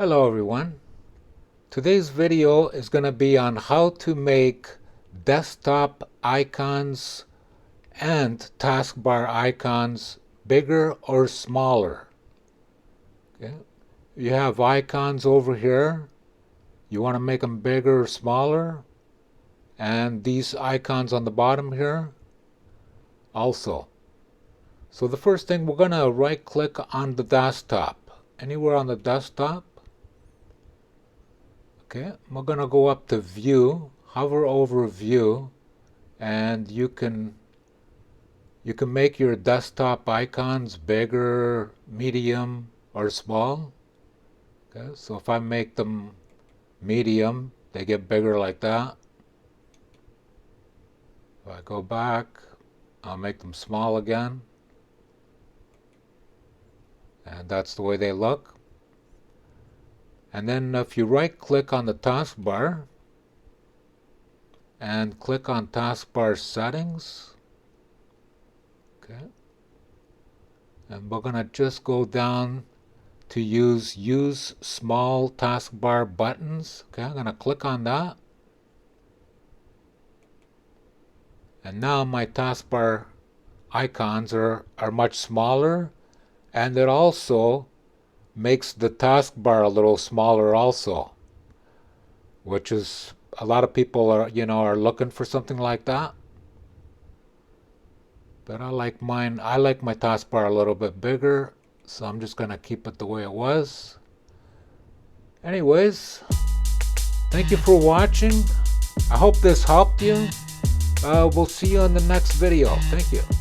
Hello everyone. Today's video is going to be on how to make desktop icons and taskbar icons bigger or smaller. Okay. You have icons over here. You want to make them bigger or smaller. And these icons on the bottom here also. So the first thing, we're going to right click on the desktop. Anywhere on the desktop. Okay, we're going to go up to View, hover over View, and you can make your desktop icons bigger, medium, or small. Okay, so if I make them medium, they get bigger like that. If I go back, I'll make them small again. And that's the way they look. And then if you right click on the taskbar and click on taskbar settings, okay, and we're going to just go down to use small taskbar buttons. Okay, I'm going to click on that. And now my taskbar icons are much smaller, and it also makes the taskbar a little smaller also, which is a lot of people are looking for something like that. But I like my taskbar a little bit bigger, so I'm just going to keep it the way it was. Anyways, thank you for watching. I hope this helped you. We'll see you in the next video. Thank you.